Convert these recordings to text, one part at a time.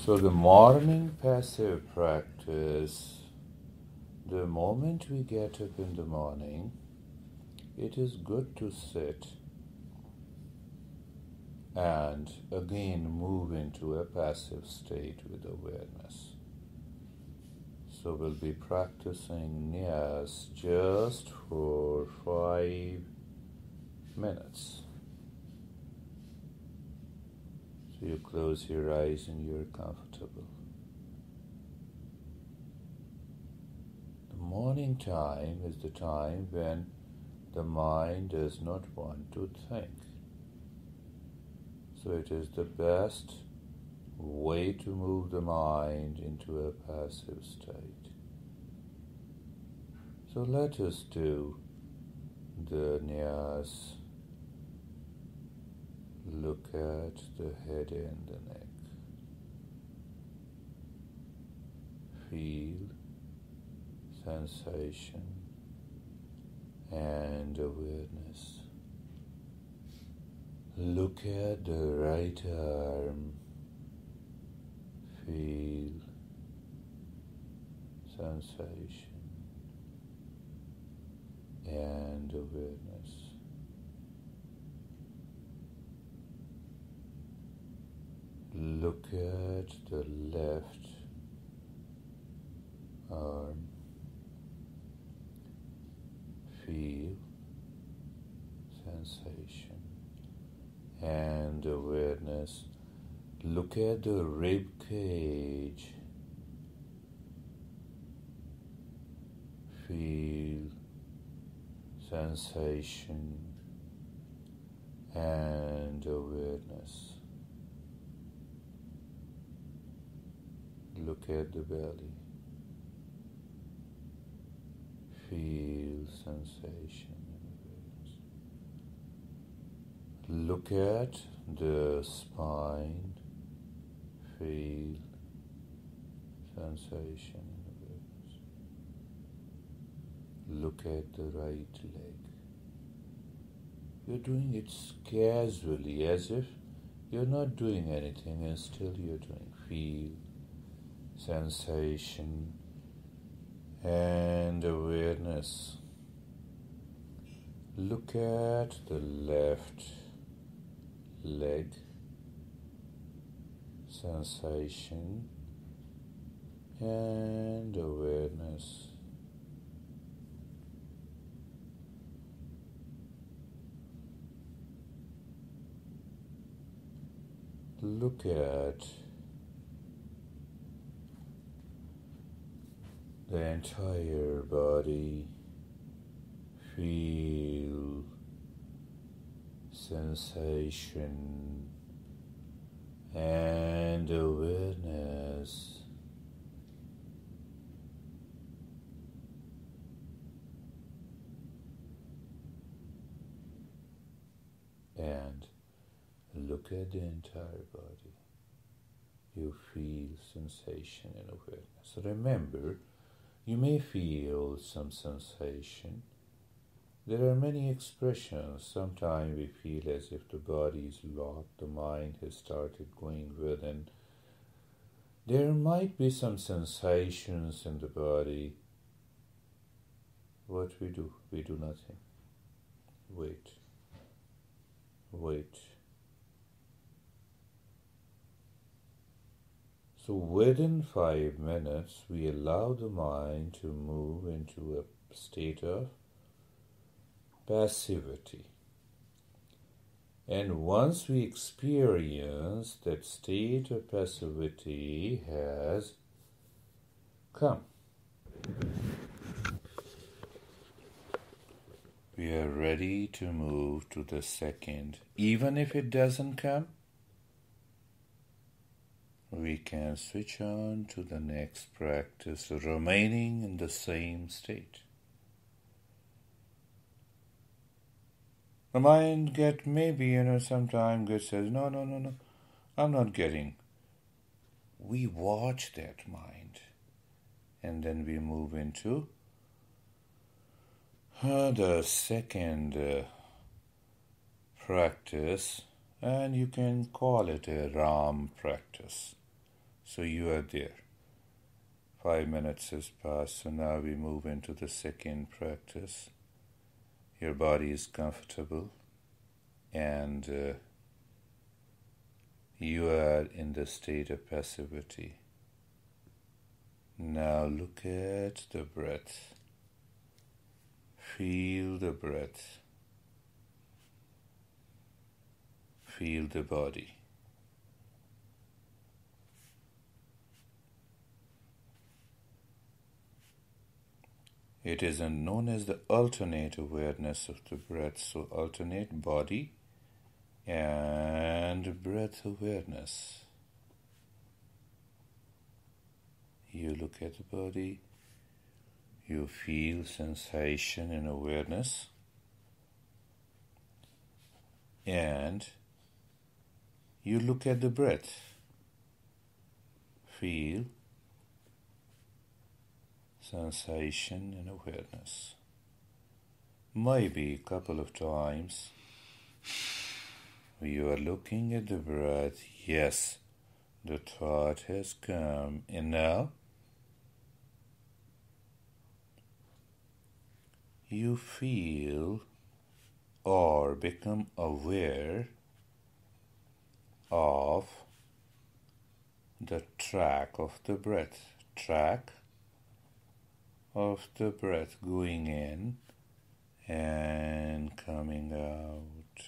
So the morning passive practice, the moment we get up in the morning, it is good to sit and again move into a passive state with awareness. So we'll be practicing Nyas just for 5 minutes. So you close your eyes and you're comfortable. The morning time is the time when the mind does not want to think. So it is the best way to move the mind into a passive state. So let us do the Nyas. Look at the head and the neck. Feel sensation and awareness. Look at the right arm. Feel sensation and awareness. Look at the left arm. Feel sensation and awareness. Look at the rib cage. Feel sensation and awareness. Look at the belly. Feel sensation and awareness. Look at the spine. Feel sensation and awareness. Look at the right leg. You're doing it casually, as if you're not doing anything and still you're doing. Feel sensation and awareness. Look at the left leg. Sensation and awareness. Look at the entire body. Feel sensation and awareness. And look at the entire body. You feel sensation and awareness. Remember, you may feel some sensation. There are many expressions. Sometimes we feel as if the body is locked, the mind has started going within. There might be some sensations in the body. What we do? We do nothing. Wait. So within 5 minutes, we allow the mind to move into a state of passivity. And once we experience that state of passivity has come, we are ready to move to the second. Even if it doesn't come, we can switch on to the next practice, remaining in the same state. The mind sometimes says, no, I'm not getting. We watch that mind. And then we move into the second practice, and you can call it a Ram practice. So you are there. 5 minutes has passed, so now we move into the second practice. Your body is comfortable and you are in the state of passivity. Now look at the breath. Feel the breath. Feel the body. It is known as the alternate awareness of the breath. So alternate body and breath awareness. You look at the body, you feel sensation and awareness, and you look at the breath, feel sensation and awareness. Maybe a couple of times you are looking at the breath. Yes, the thought has come, and now you feel or become aware of the track of the breath. Track of the breath going in and coming out.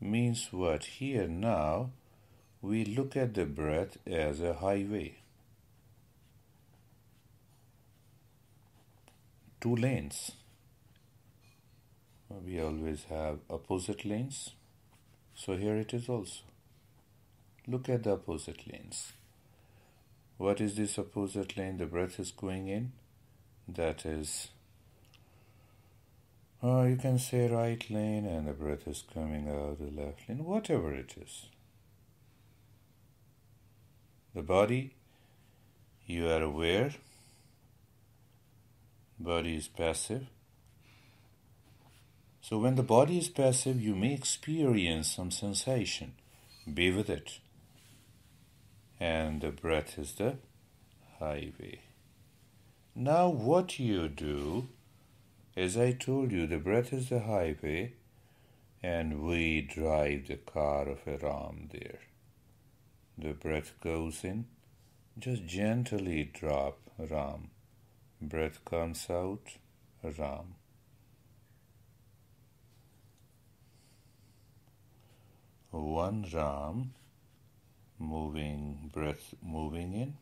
Means what? Here now we look at the breath as a highway. 2 lanes. We always have opposite lanes. So here it is also. Look at the opposite lanes. What is this opposite lane? The breath is going in. That is, you can say right lane, and the breath is coming out the left lane. Whatever it is. The body, you are aware. Body is passive. So when the body is passive, you may experience some sensation. Be with it. And the breath is the highway. Now what you do, as I told you, the breath is the highway, and we drive the car of a Ram there. The breath goes in, just gently drop Ram. Breath comes out, Ram. One Ram, moving, breath moving in,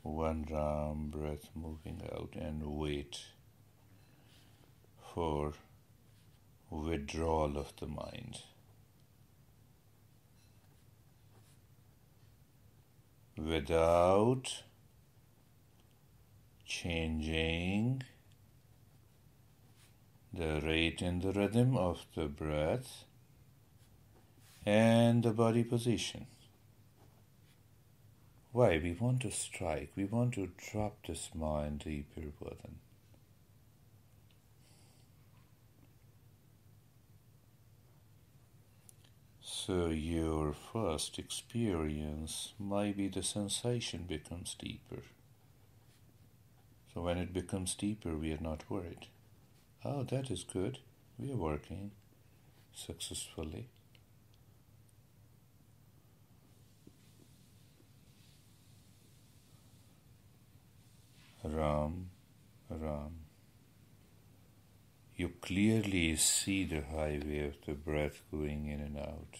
one Ram, breath moving out, and wait for withdrawal of the mind. Without changing the rate and the rhythm of the breath and the body position. Why? We want to strike. We want to drop this mind deeper within. So your first experience might be the sensation becomes deeper. So when it becomes deeper, we are not worried. Oh, that is good. We are working successfully. Ram, Ram. You clearly see the highway of the breath going in and out.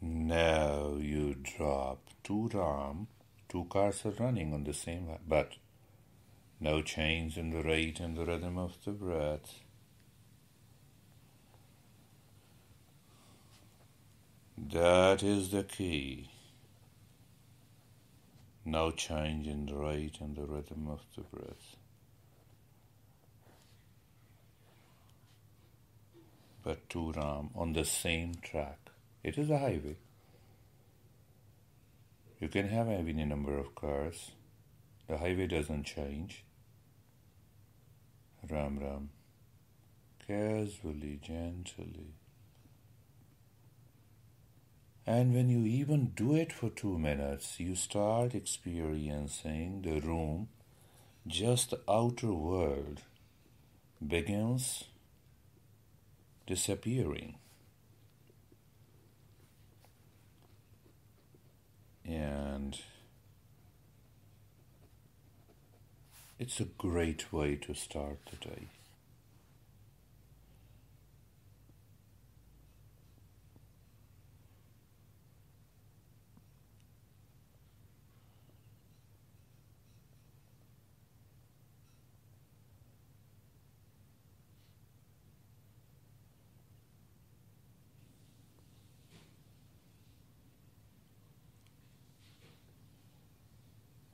Now you drop 2 Ram, 2 cars are running on the same, but No change in the rate and the rhythm of the breath. That is the key. No change in the rate and the rhythm of the breath. But two Ram on the same track. It is a highway. You can have any number of cars. The highway doesn't change. Ram Ram. Casually, gently. And when you even do it for 2 minutes, you start experiencing the room, just the outer world, begins disappearing. And it's a great way to start the day.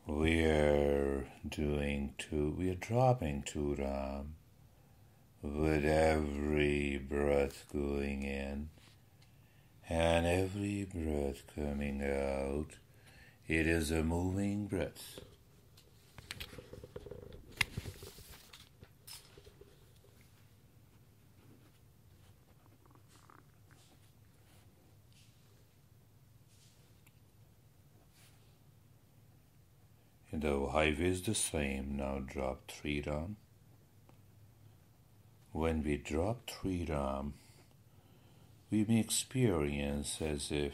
We are dropping to Ram with every breath going in and every breath coming out. It is a moving breath. The highway is the same. Now drop 3 Ram. When we drop 3 Ram, we may experience as if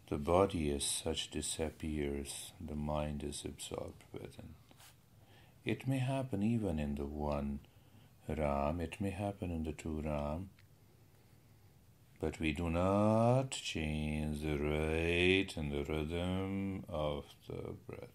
the body as such disappears, the mind is absorbed within. It may happen even in the 1 Ram, it may happen in the 2 Ram, but we do not change the rate and the rhythm of the breath.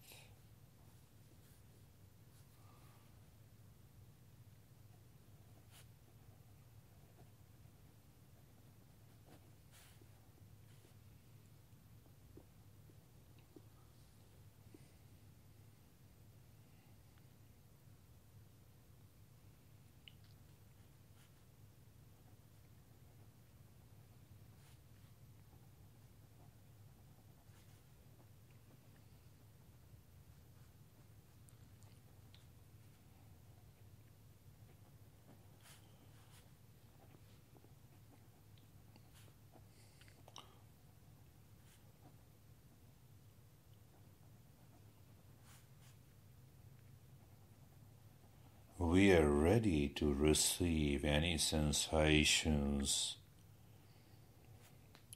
We are ready to receive any sensations,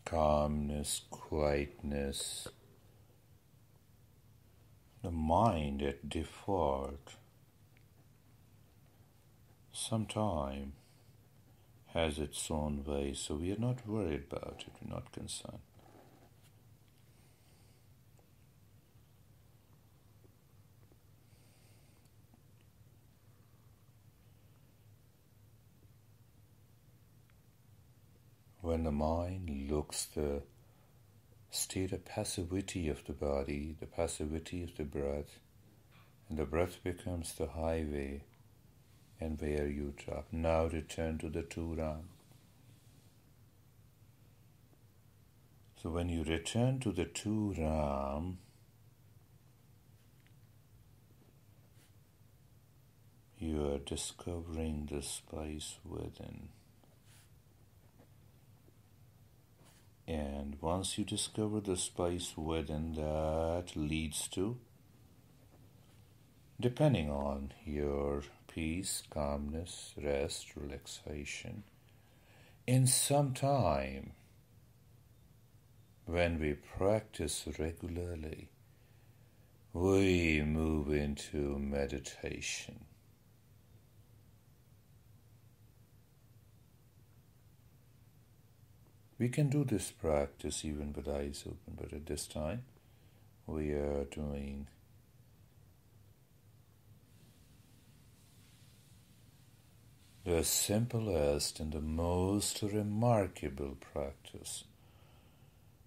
calmness, quietness. The mind at default sometime has its own way, so we are not worried about it, we're not concerned. When the mind looks the state of passivity of the body, the passivity of the breath, and the breath becomes the highway, and where you drop. Now return to the 2 Ram. So when you return to the 2 Ram, you are discovering the space within. And once you discover the space within, that leads to, depending on your peace, calmness, rest, relaxation, in some time, when we practice regularly, we move into meditation. We can do this practice even with eyes open, but at this time we are doing the simplest and the most remarkable practice.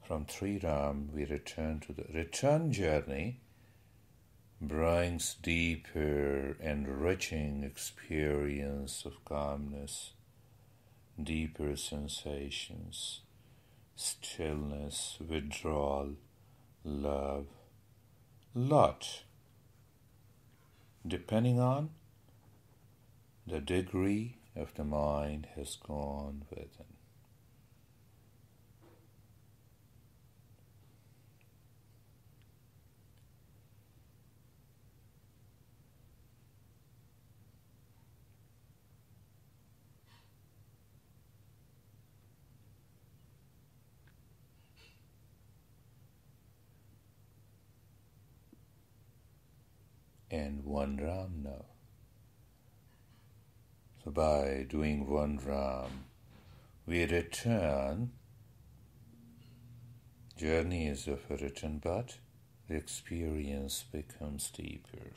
From Triram, we return to the return journey, brings deeper, enriching experience of calmness, deeper sensations, stillness, withdrawal, love, lot, depending on the degree of the mind has gone within. And one Ram now. So by doing one Ram, we return. Journey is of a return, but the experience becomes deeper.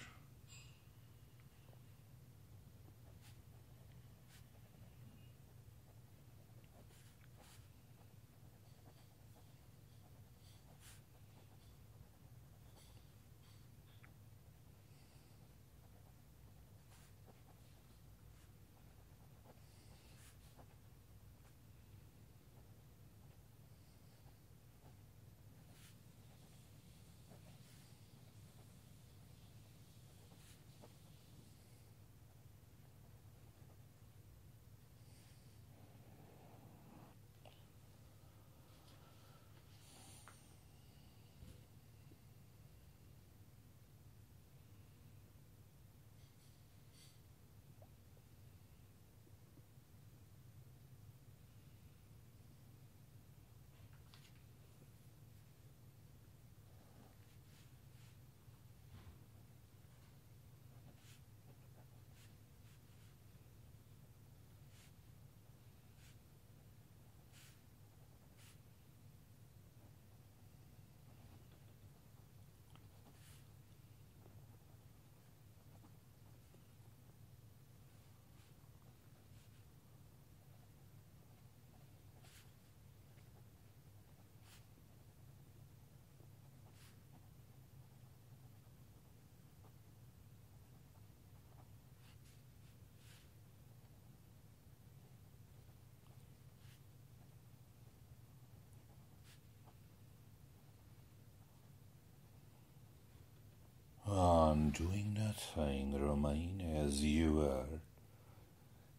On doing nothing, remain as you are,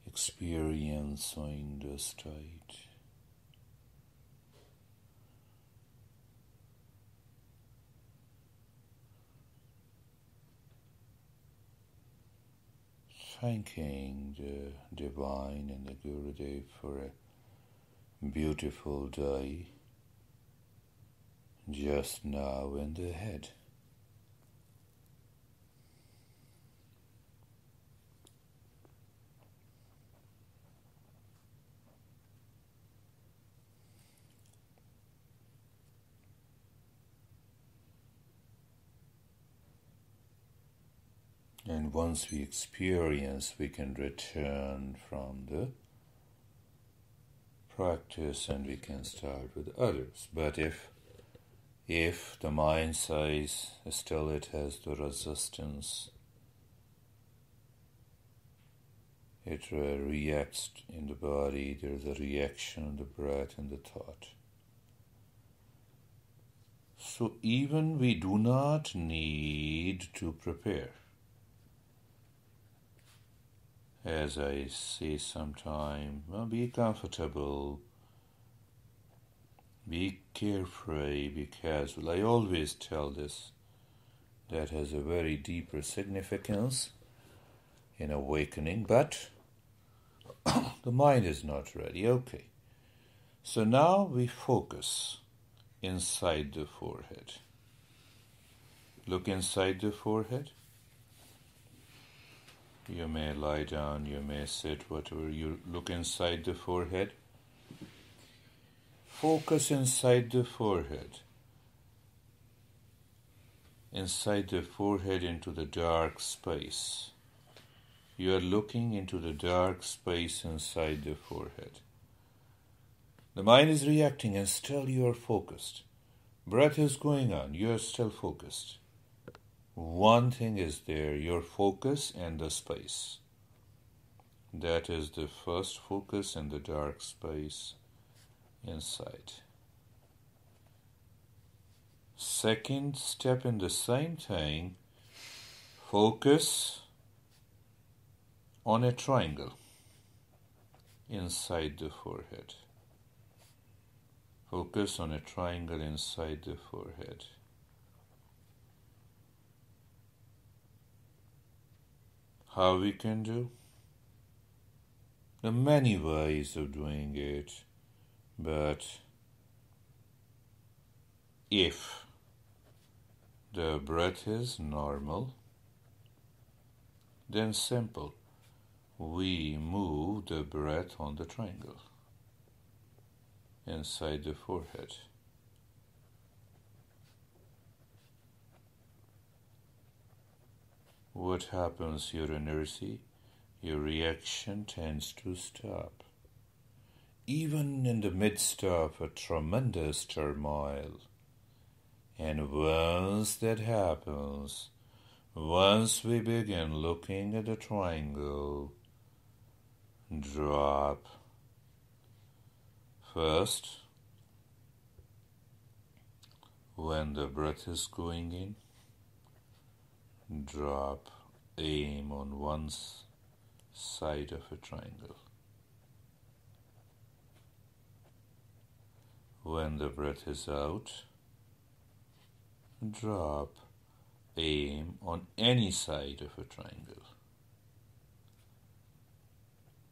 experiencing the state. Thanking the Divine and the Gurudev for a beautiful day just now in the head. And once we experience, we can return from the practice and we can start with others. But if the mind says still it has the resistance, it reacts in the body, there's a reaction in the breath and the thought. So even we do not need to prepare. As I say sometime, well, be comfortable, be carefree, be casual. I always tell this. That has a very deeper significance in awakening, but the mind is not ready. Okay. So now we focus inside the forehead. Look inside the forehead. You may lie down, you may sit, whatever. You look inside the forehead. Focus inside the forehead. Inside the forehead into the dark space. You are looking into the dark space inside the forehead. The mind is reacting and still you are focused. Breath is going on, you are still focused. One thing is there, your focus and the space. That is the first focus in the dark space inside. Second step in the same thing, focus on a triangle inside the forehead. Focus on a triangle inside the forehead. How we can do? There are many ways of doing it, but if the breath is normal, then simple. We move the breath on the triangle inside the forehead. What happens? Your inertia, your reaction tends to stop. Even in the midst of a tremendous turmoil. And once that happens, once we begin looking at the triangle, drop. First, when the breath is going in, drop, aim on one side of a triangle. When the breath is out, drop, aim on any side of a triangle.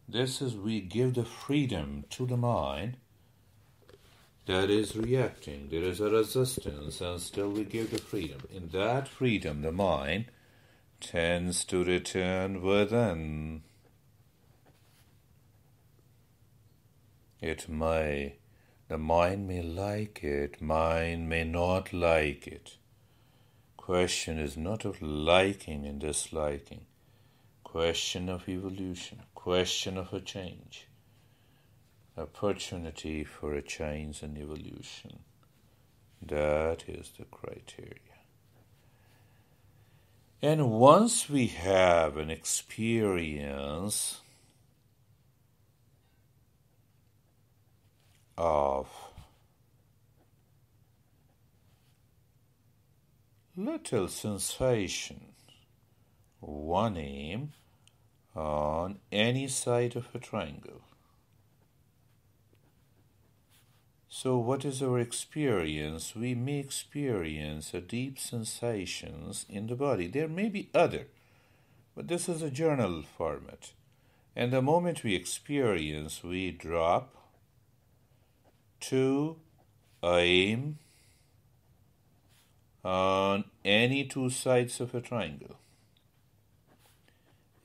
This is, we give the freedom to the mind that is reacting. There is a resistance and still we give the freedom. In that freedom, the mind tends to return within. The mind may like it, mind may not like it. Question is not of liking and disliking. Question of evolution, question of a change. Opportunity for a change and evolution. That is the criteria. And once we have an experience of little sensation, one aim on any side of a triangle. So what is our experience? We may experience a deep sensations in the body. There may be other, but this is a journal format. And the moment we experience, we drop to aim on any two sides of a triangle.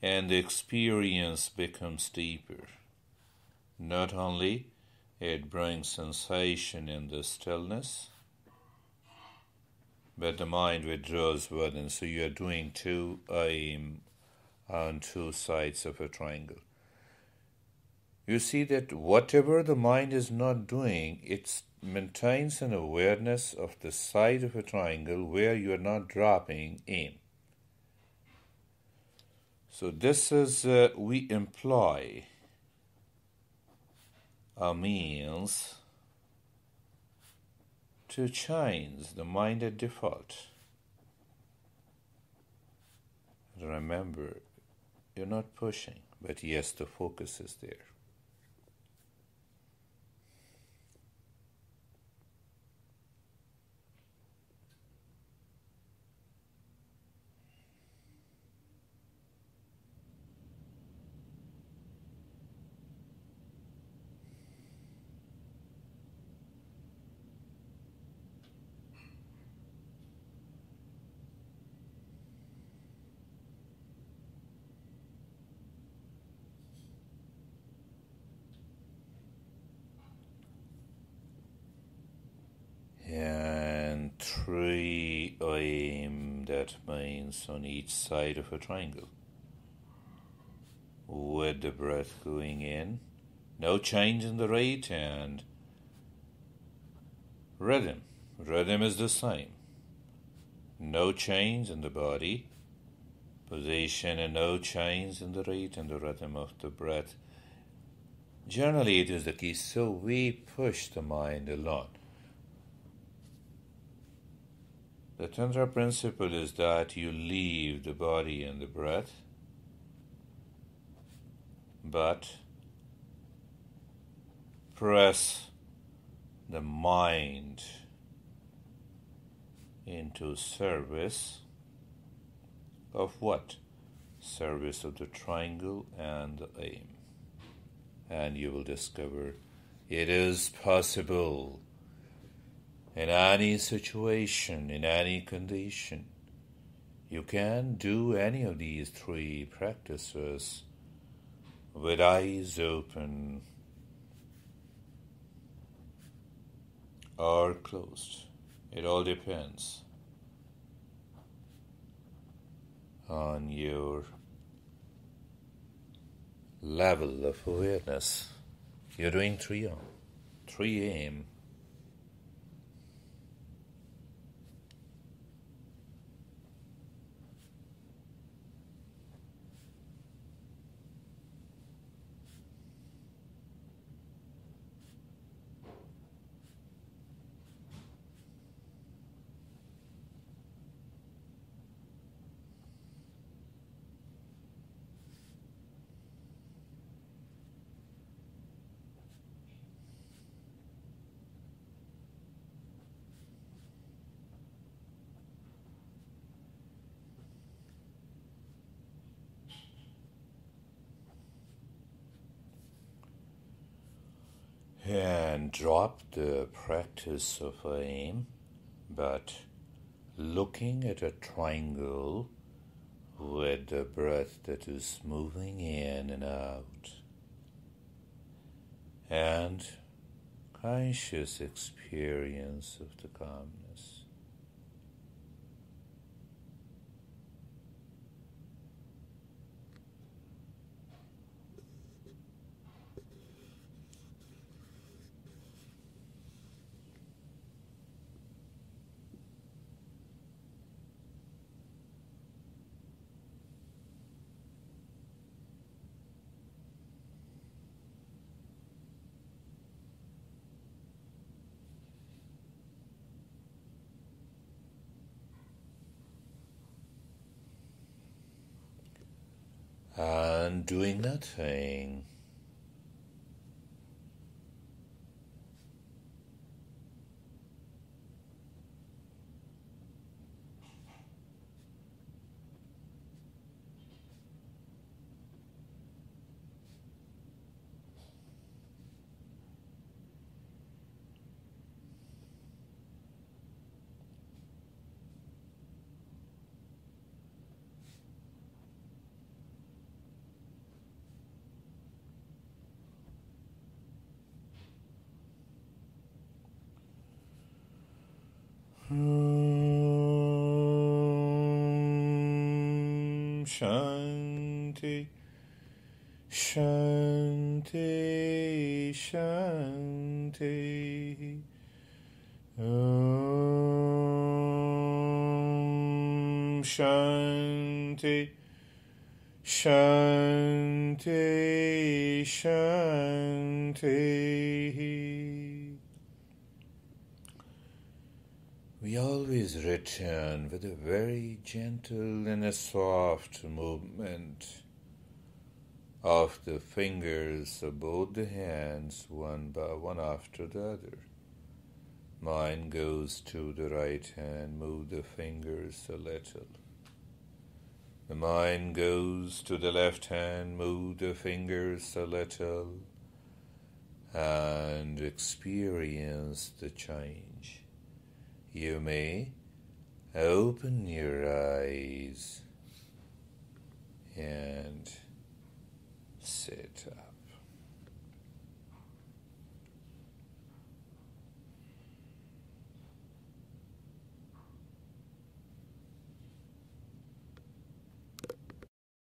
And the experience becomes deeper. Not only it brings sensation in the stillness, but the mind withdraws within. So you are doing two aim on two sides of a triangle. You see that whatever the mind is not doing, it maintains an awareness of the side of a triangle where you are not dropping in. So this is, we employ a means to change the mind at default. Remember, you're not pushing, but yes, the focus is there. And three aim, that means on each side of a triangle. with the breath going in. No change in the rate and rhythm. Rhythm is the same. No change in the body, position, and no change in the rate and the rhythm of the breath. Generally, it is the key. So we push the mind a lot. The Tantra principle is that you leave the body and the breath, but press the mind into service of what? Service of the triangle and the aim. And you will discover it is possible in any situation, in any condition. You can do any of these three practices with eyes open or closed. It all depends on your level of awareness. You're doing three aim. And drop the practice of aim, but looking at a triangle with the breath that is moving in and out, and conscious experience of the calmness. And doing nothing. Shanti, Shanti, Shanti. Shanti, Shanti, Shanti. We always return with a very gentle and a soft movement of the fingers of both the hands, one by one after the other. Mind goes to the right hand, move the fingers a little. The mind goes to the left hand, move the fingers a little, and experience the change. You may open your eyes and sit up.